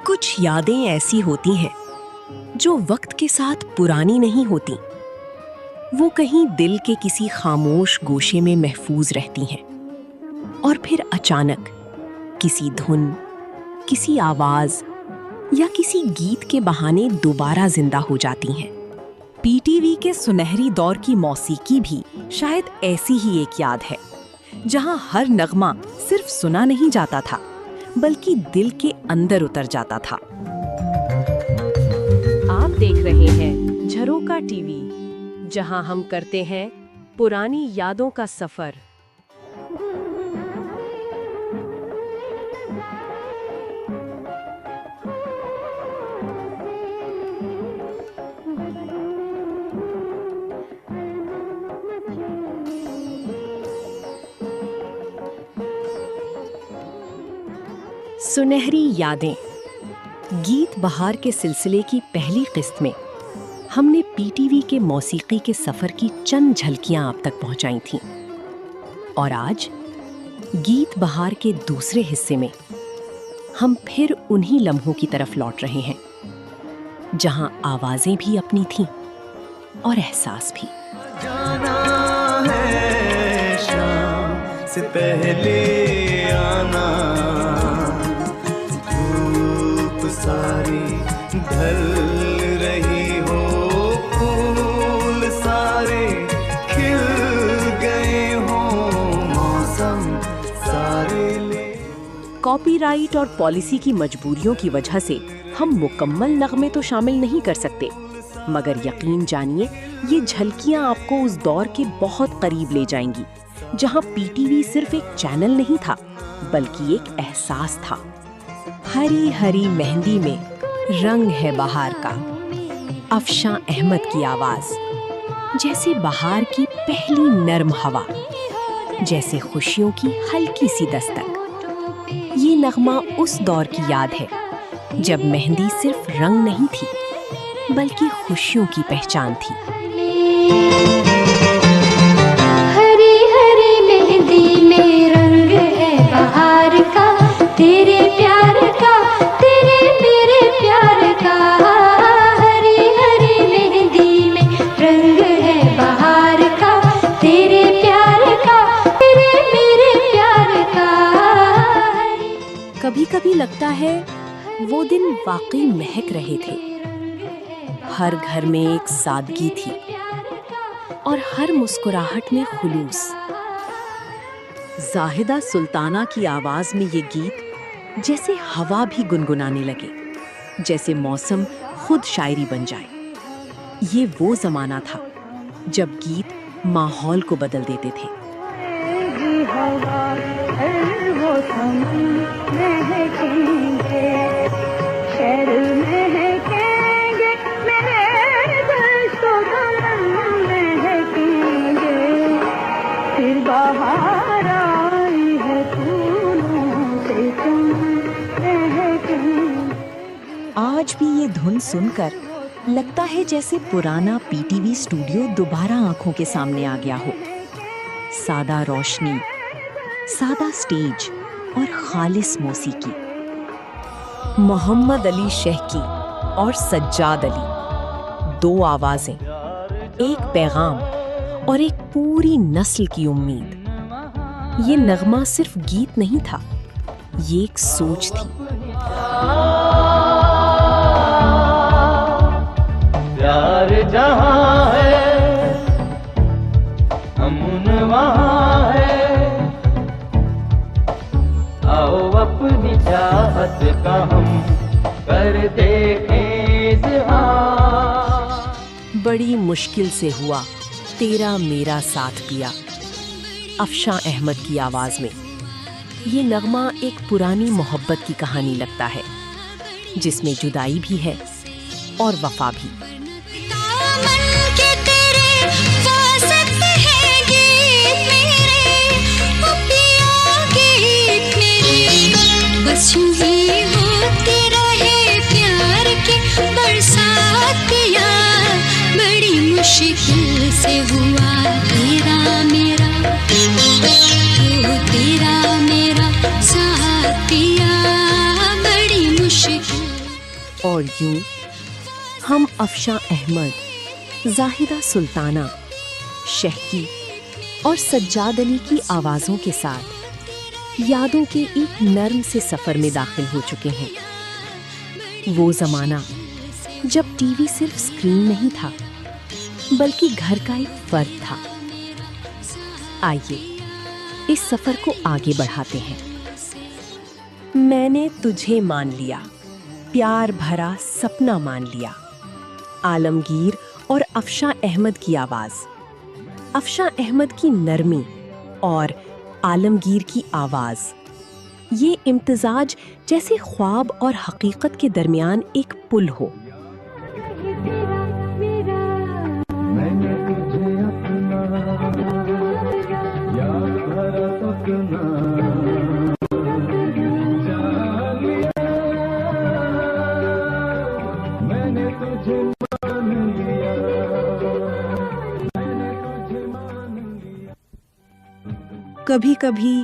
कुछ यादें ऐसी होती हैं जो वक्त के साथ पुरानी नहीं होती, वो कहीं दिल के किसी खामोश गोशे में महफूज रहती हैं और फिर अचानक किसी धुन, किसी आवाज या किसी गीत के बहाने दोबारा जिंदा हो जाती हैं। पीटीवी के सुनहरी दौर की मौसीकी भी शायद ऐसी ही एक याद है, जहां हर नगमा सिर्फ सुना नहीं जाता था बल्कि दिल के अंदर उतर जाता था। आप देख रहे हैं झरोका टीवी, जहां हम करते हैं पुरानी यादों का सफर। सुनहरी यादें गीत बहार के सिलसिले की पहली किस्त में हमने पीटीवी के मौसीकी के सफर की चंद झलकियां आप तक पहुंचाई थीं। और आज गीत बहार के दूसरे हिस्से में हम फिर उन्हीं लम्हों की तरफ लौट रहे हैं, जहां आवाजें भी अपनी थीं और एहसास भी। जाना है शाम से पहले आना, सारी ढल रही हो, फूल सारे खिल गए हो, मौसम सारे ले। कॉपीराइट और पॉलिसी की मजबूरियों की वजह से हम मुकम्मल नगमे तो शामिल नहीं कर सकते, मगर यकीन जानिए ये झलकियां आपको उस दौर के बहुत करीब ले जाएंगी, जहां पीटीवी सिर्फ एक चैनल नहीं था बल्कि एक एहसास था। हरी हरी मेहंदी में रंग है बहार का, अफशां अहमद की आवाज, जैसे बहार की पहली नर्म हवा, जैसे खुशियों की हल्की सी दस्तक। ये नगमा उस दौर की याद है जब मेहंदी सिर्फ रंग नहीं थी बल्कि खुशियों की पहचान थी। हरी हरी मेहंदी में रंग है बहार का, तेरे प्यार का, तेरे मेरे प्यार का। हरी हरी मेहंदी में रंग है बहार का, तेरे प्यार का, तेरे मेरे प्यार का। कभी कभी लगता है वो दिन वाकई महक रहे थे। हर घर में एक सादगी थी और हर मुस्कुराहट में खुलूस। जाहिदा सुल्ताना की आवाज में ये गीत जैसे हवा भी गुनगुनाने लगे, जैसे मौसम खुद शायरी बन जाए। ये वो जमाना था जब गीत माहौल को बदल देते थे। आज भी ये धुन सुनकर लगता है जैसे पुराना पीटीवी स्टूडियो दोबारा आंखों के सामने आ गया हो। सादा रोशनी, सादा स्टेज और खालिस मौसीकी। मोहम्मद अली शेखी और सज्जाद अली, दो आवाजें, एक पैगाम और एक पूरी नस्ल की उम्मीद। ये नगमा सिर्फ गीत नहीं था, ये एक सोच थी। प्यार जहाँ है अमन वहाँ है, आओ अपनी चाहत का हम कर देखें इज़हार। बड़ी मुश्किल से हुआ तेरा मेरा साथ पिया, अफशां अहमद की आवाज में। ये नगमा एक पुरानी मोहब्बत की कहानी लगता है, जिसमें जुदाई भी है और वफा भी। बस यूं ही होते रहे प्यार के बरसातिया, बड़ी मुश्किल से हुआ तेरा मेरा, तेरा मेरा साथिया, बड़ी मुश्किल। और यूं हम अफशा अहमद, जाहिदा सुल्ताना, शहकी और सज्जाद अली की आवाज़ों के साथ यादों के एक नर्म से सफ़र में दाखिल हो चुके हैं। वो ज़माना जब टीवी सिर्फ स्क्रीन नहीं था बल्कि घर का एक फर्द था। आइए इस सफ़र को आगे बढ़ाते हैं। मैंने तुझे मान लिया, प्यार भरा सपना मान लिया। आलमगीर और अफशा अहमद की आवाज़, अफशा अहमद की नरमी और आलमगीर की आवाज़, ये इम्तिजाज जैसे ख्वाब और हकीकत के दरमियान एक पुल हो। मैंने तुझे अपना याद भरा सपना जान लिया, मैंने तुझे मान लिया, मैंने तुझे मान लिया। कभी कभी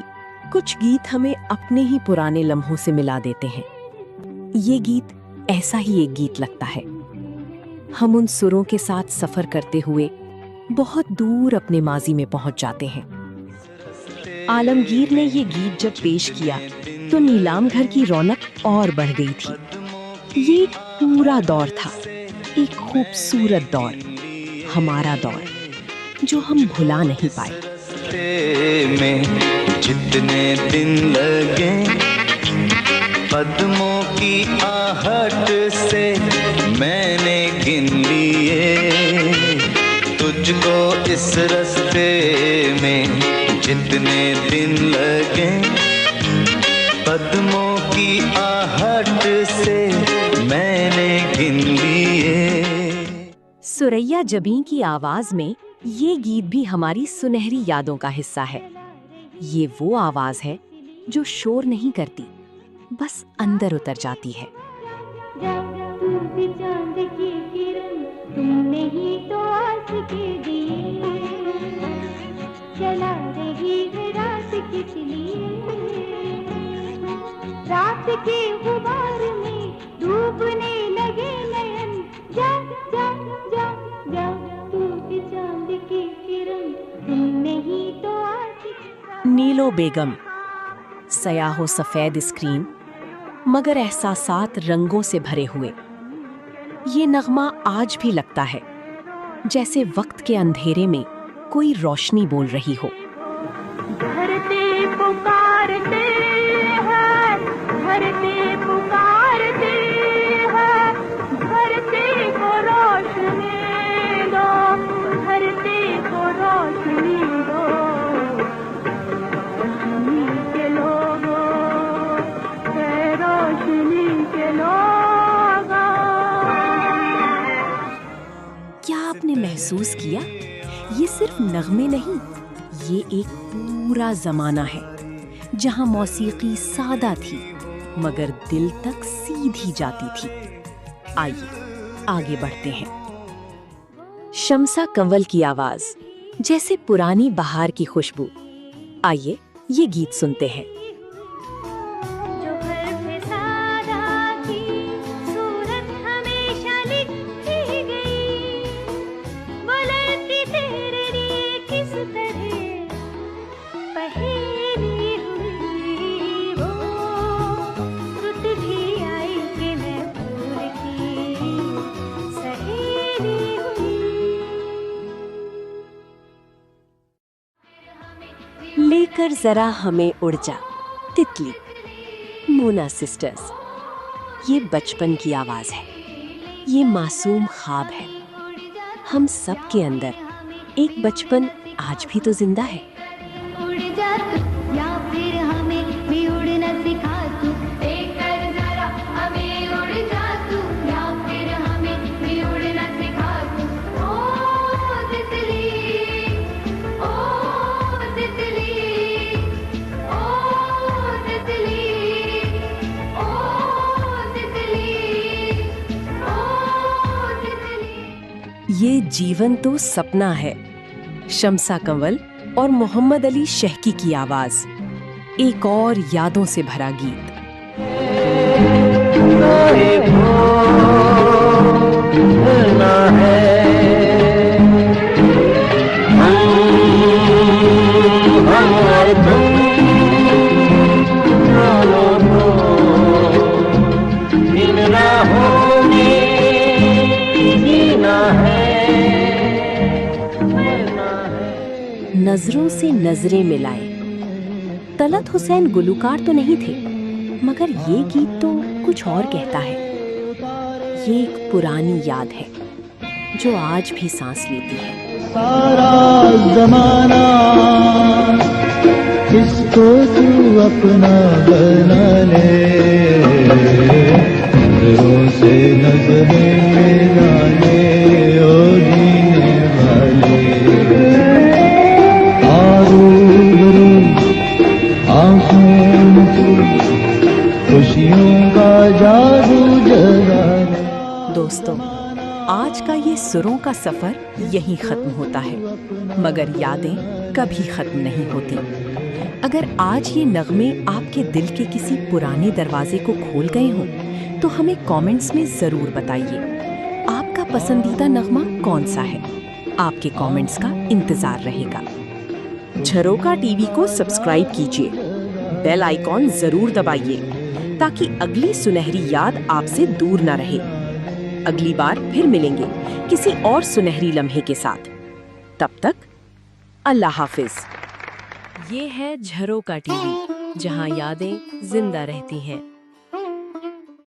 कुछ गीत हमें अपने ही पुराने लम्हों से मिला देते हैं। ये गीत ऐसा ही एक गीत लगता है। हम उन सुरों के साथ सफर करते हुए बहुत दूर अपने माजी में पहुंच जाते हैं। आलमगीर ने ये गीत जब पेश किया तो नीलाम घर की रौनक और बढ़ गई थी। ये एक पूरा दौर था, एक खूबसूरत दौर, हमारा दौर, जो हम भुला नहीं पाए। में जितने दिन लगे कदमों की आहट से मैंने गिन लिए, तुझको इस रास्ते में जितने दिन लगे कदमों की आहट से मैंने गिन लिए। सुरैया जबीं की आवाज में ये गीत भी हमारी सुनहरी यादों का हिस्सा है। ये वो आवाज है जो शोर नहीं करती, बस अंदर उतर जाती है। चांद की किरण तुमने ही तो आशिकी दी, चला रही है रात किस लिए, रात के गुबार में डूबने लगे नयन, जा जा जा जा टूटी चांद की किरण तुमने ही तो आशिकी। नीलो बेगम, सयाहो सफेद स्क्रीन मगर एहसासात रंगों से भरे हुए। ये नगमा आज भी लगता है जैसे वक्त के अंधेरे में कोई रोशनी बोल रही हो। धरती पुकारते हैं, धरती पुकारते हैं, धरती को रोशनी दो, धरती को रोशनी दो, रोशनी के लोगों, है रोशनी के लोगों। क्या आपने महसूस किया? ये सिर्फ नगमे नहीं, ये एक पूरा जमाना है जहां मौसीकी सादा थी मगर दिल तक सीधी जाती थी। आइए आगे बढ़ते हैं। शम्सा कंवल की आवाज, जैसे पुरानी बहार की खुशबू। आइए ये गीत सुनते हैं। जो घर पे सादा की सूरत हमेशा लिखी गई, वो लड़की तेरे लिए किस तरह पहेली हुई, वो रुत भी आई कि मैं भूल की सहेली हुई। लेकर जरा हमें उड़ जा, तितली, मोना सिस्टर्स। ये बचपन की आवाज है, ये मासूम ख्वाब है। हम सब के अंदर एक बचपन आज भी तो जिंदा है। उड़ जा तू या फिर हमें भी उड़ना सिखा तू, लेकर जरा हमें उड़ जा तू, या फिर हमें भी उड़ना सिखा तू। ओ तितली, ओ तितली, ओ तितली, ओ तितली, ओ तितली। ये जीवन तो सपना है। शम्सा कंवल और मोहम्मद अली शहकी की आवाज, एक और यादों से भरा गीत। कोई भरना है। हम और तुम दोनों को इन राहों में जीना है, मरना है। नजरों से नजरें मिलाए। तलत हुसैन गुलूकार तो नहीं थे, मगर ये गीत तो कुछ और कहता है। ये एक पुरानी याद है जो आज भी सांस लेती है। सारा जमाना इसको तू अपना बना ले, नजरों से नजरें मिला ले, ओ जीने वाले। आरूबरू आंखों से खुशियों का जादू जगा ले। दोस्तों, आज का ये सुरों का सफर यहीं खत्म होता है, मगर यादें कभी खत्म नहीं होती। अगर आज ये नगमे आपके दिल के किसी पुराने दरवाजे को खोल गए हों, तो हमें कमेंट्स में जरूर बताइए आपका पसंदीदा नगमा कौन सा है। आपके कमेंट्स का इंतजार रहेगा। झरोका टीवी को सब्सक्राइब कीजिए, बेल आइकॉन जरूर दबाइए ताकि अगली सुनहरी याद आपसे दूर न रहे। अगली बार फिर मिलेंगे किसी और सुनहरी लम्हे के साथ। तब तक अल्लाह हाफिज। ये है झरोका टीवी, जहां यादें जिंदा रहती हैं।